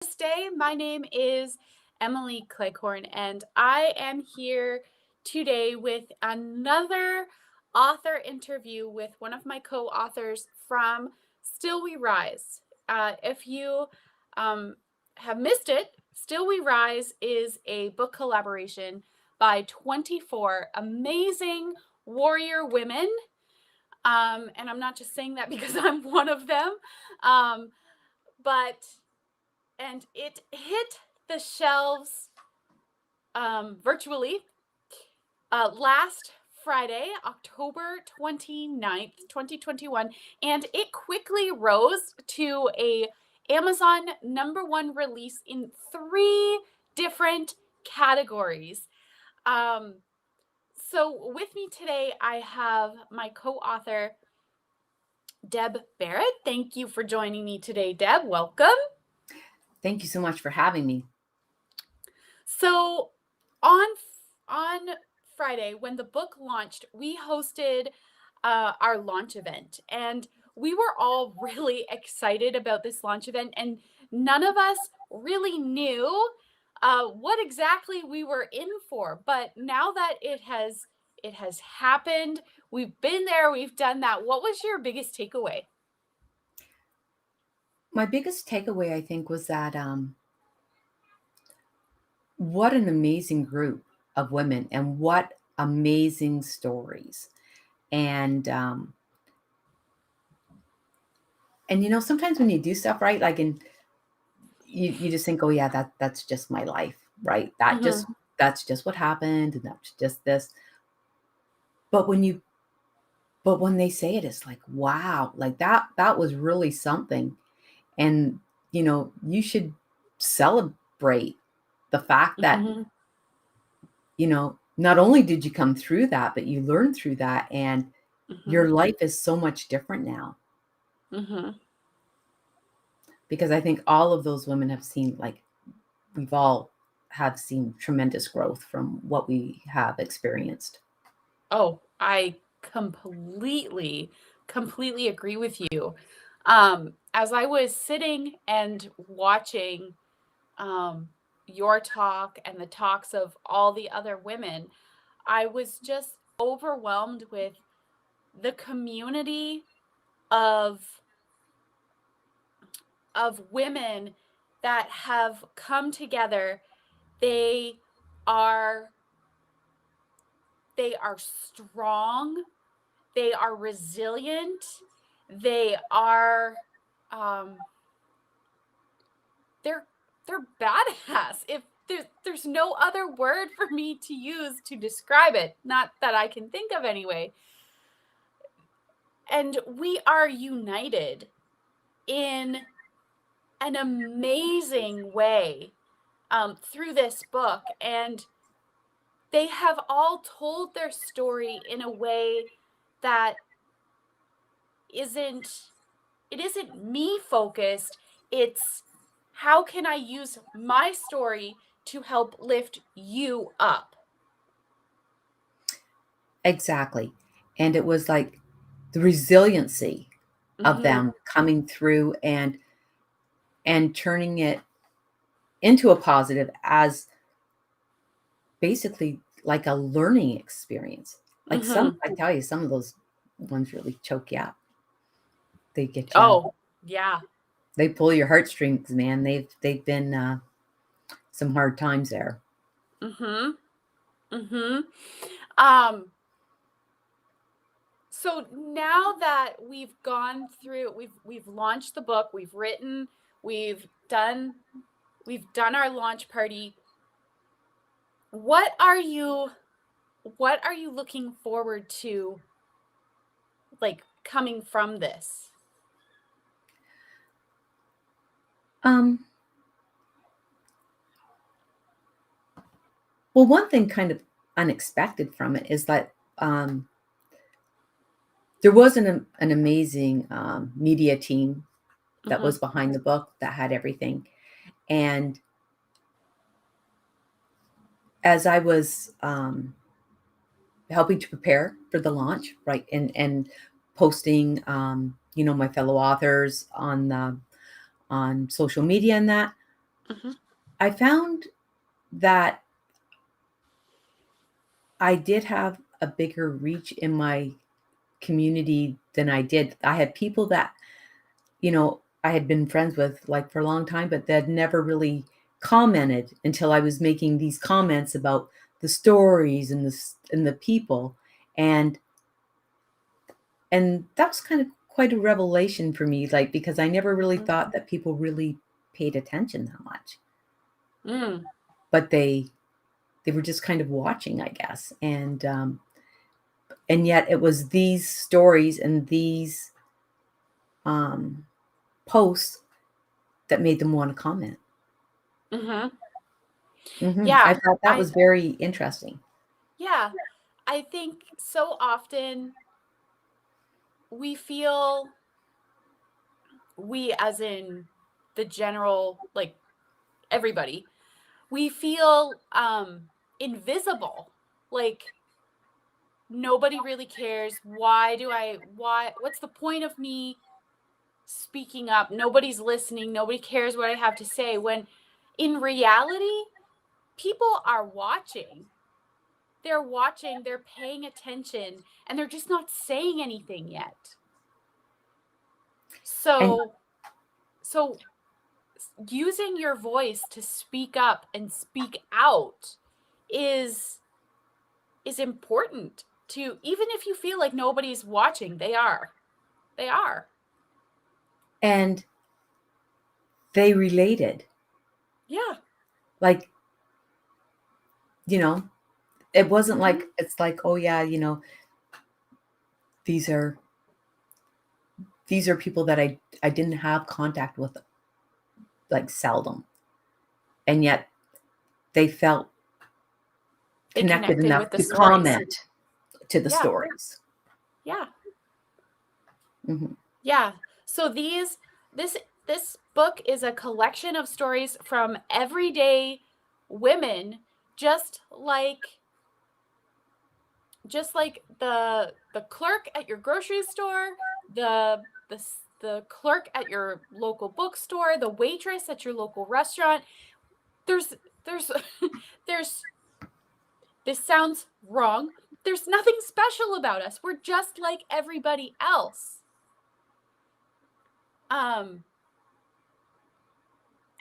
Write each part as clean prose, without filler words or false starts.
This day. My name is Emily Cleghorn, and I am here today with another author interview with one of my co authors from Still We Rise. If you um, have missed it, Still We Rise is a book collaboration by 24 amazing warrior women. And I'm not just saying that because I'm one of them, um, but and it hit the shelves virtually last Friday, October 29th, 2021, and it quickly rose to a Amazon #1 release in 3 different categories. Um, so with me today, I have my co-author, Deb Barrett. Thank you for joining me today, Deb. Welcome. Thank you so much for having me. So on Friday, when the book launched, we hosted our launch event, and we were all really excited about this launch event, and none of us really knew what exactly we were in for. But now that it has happened, we've been there, we've done that. What was your biggest takeaway? My biggest takeaway, I think, was that what an amazing group of women and what amazing stories. And sometimes when you do stuff right, like you just think, oh yeah, that's just my life, right? That's just what happened, and that's just this. But when they say it, it's like, wow, like that was really something. And you should celebrate the fact that Mm-hmm. not only did you come through that, but you learned through that, and Mm-hmm. your life is so much different now. Mm-hmm. Because I think all of those women have seen, like, we've all have seen tremendous growth from what we have experienced. Oh, I completely agree with you. As I was sitting and watching your talk and the talks of all the other women, I was just overwhelmed with the community of women that have come together. They are strong, they are resilient, they are they're badass. If there's no other word for me to use to describe it, not that I can think of anyway. And we are united in an amazing way through this book, and they have all told their story in a way that isn't me focused. It's how can I use my story to help lift you up? Exactly. And it was like the resiliency of Mm-hmm. them coming through and turning it into a positive, as basically like a learning experience. Like, Mm-hmm. I tell you, some of those ones really choke you up. They get you. Oh, yeah. They pull your heartstrings, man. They've been some hard times there. Mm-hmm. Mm-hmm. Um, so now that we've gone through, we've launched the book, we've written, we've done our launch party. What are you looking forward to, like, coming from this? Um, well, one thing kind of unexpected from it is that there was an amazing media team that Mm-hmm. was behind the book that had everything. And as I was helping to prepare for the launch, right, and posting, my fellow authors on social media and that, Mhm. I found that I did have a bigger reach in my community than I did. I had people that, I had been friends with, like, for a long time, but they'd never really commented until I was making these comments about the stories and the people, and that was kind of quite a revelation for me, like, because I never really Mm. thought that people really paid attention that much, Mm. but they were just kind of watching, I guess, and yet it was these stories and these, um, posts that made them wanna comment. Mhm. I Yeah, thought that I was very interesting. yeah, I think so often we feel we as in the general, like, everybody, we feel, invisible, like, nobody really cares. What's the point of me speaking up? Nobody's listening, nobody cares what I have to say, when in reality, people are watching. They're watching, they're paying attention, and they're just not saying anything yet. And So using your voice to speak up and speak out is is important to, even if you feel like nobody's watching, they are. They are. and they related. Yeah. Like, you know, it wasn't like Mhm. it's like, "Oh, yeah, these are these are people that I didn't have contact with, like, seldom." And yet they felt They connected connected enough with the to stories. comment to the Yeah. stories. Yeah. Mhm. Yeah. So this this book is a collection of stories from everyday women, just like the clerk at your grocery store, the clerk at your local bookstore, the waitress at your local restaurant. There's there's this sounds wrong. There's nothing special about us. We're just like everybody else. Um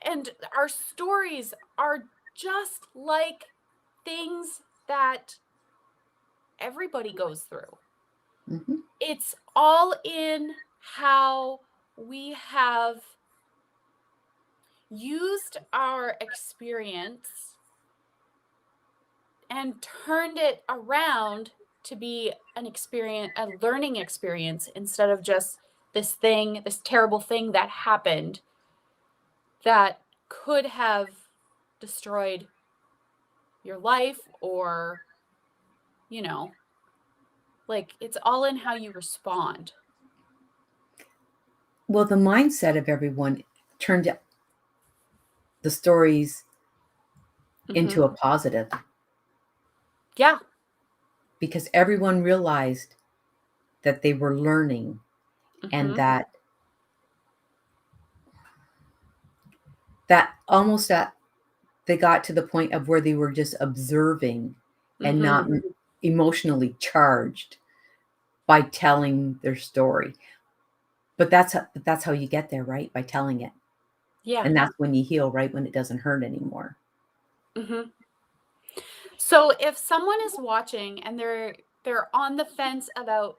and our stories are just like things that everybody goes through. Mhm. It's all in how we have used our experience and turned it around to be a learning experience, instead of just this terrible thing that happened that could have destroyed your life, or, you know, like, it's all in how you respond. Well, the mindset of everyone turned the stories into Mhm. a positive Yeah. because everyone realized that they were learning and Mhm. that almost that they got to the point of where they were just observing and not Mhm. emotionally charged by telling their story. But that's how you get there, right? By telling it. Yeah. And that's when you heal, right? When it doesn't hurt anymore. Mhm. So if someone is watching and they're on the fence about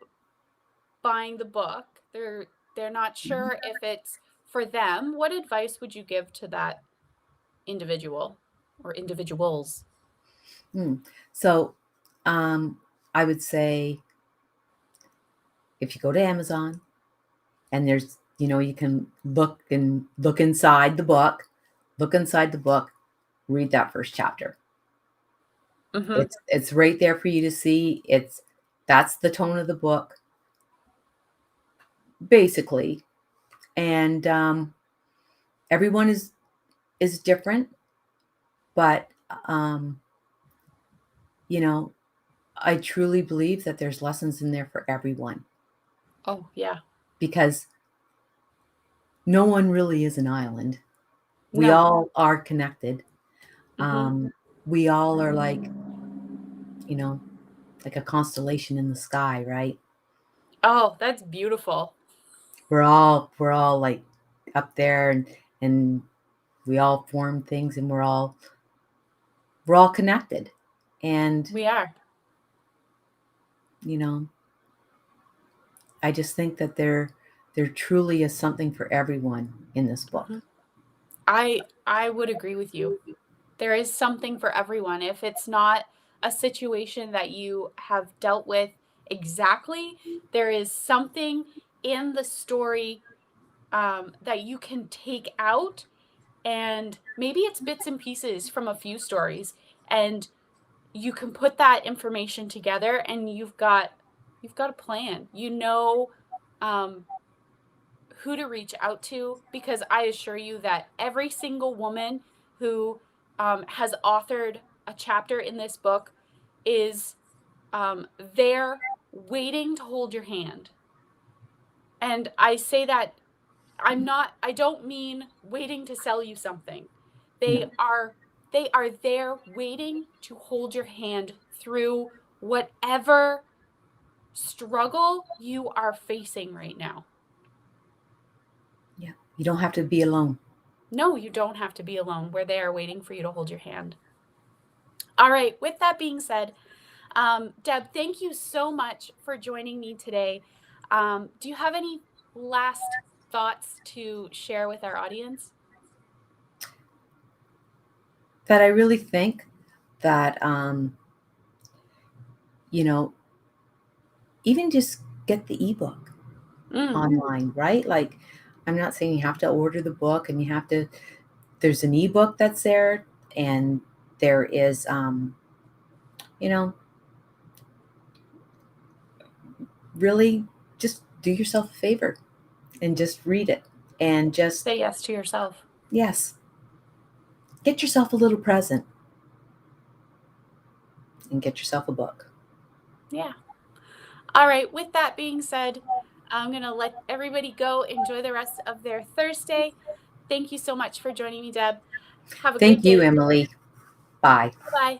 buying the book, they're not Mhm. sure if it's for them, what advice would you give to that individual or individuals? Mm. So, I would say if you go to Amazon and you can look inside the book, read that first chapter. Mhm. It's right there for you to see. That's the tone of the book, basically. And everyone is different, but um, you know, I truly believe that there's lessons in there for everyone Oh, yeah. because no one really is an island. We No. all are connected. Hmm. We all are like, you know, like a constellation in the sky, right? Oh, that's beautiful. We're all like up there, and we all form things, and we're all connected. And, We are. you know, I just think that there truly is something for everyone in this Hmm. book. I would agree with you. There is something for everyone. If it's not a situation that you have dealt with exactly, there is something in the story that you can take out, and maybe it's bits and pieces from a few stories, and you can put that information together, and you've got a plan. You know, um, who to reach out to, because I assure you that every single woman who has authored a chapter in this book is there waiting to hold your hand. And I say that I don't mean waiting to sell you something. They No. are they are there waiting to hold your hand through whatever struggle you are facing right now. Yeah. You don't have to be alone. No, you don't have to be alone. We're there waiting for you to hold your hand. All right, with that being said, Deb, thank you so much for joining me today. Do you have any last thoughts to share with our audience? That I really think that you know, even just get the ebook Mm, online, right? Like, I'm not saying you have to order the book and you have to, there's an ebook that's there, and there is you know, really just do yourself a favor and just read it, and just, say yes to yourself. yes, get yourself a little present and get yourself a book. Yeah. All right, with that being said, I'm going to let everybody go. Enjoy the rest of their Thursday. Thank you so much for joining me, Deb. Have a good Thank you, day. Emily. Bye. Bye bye.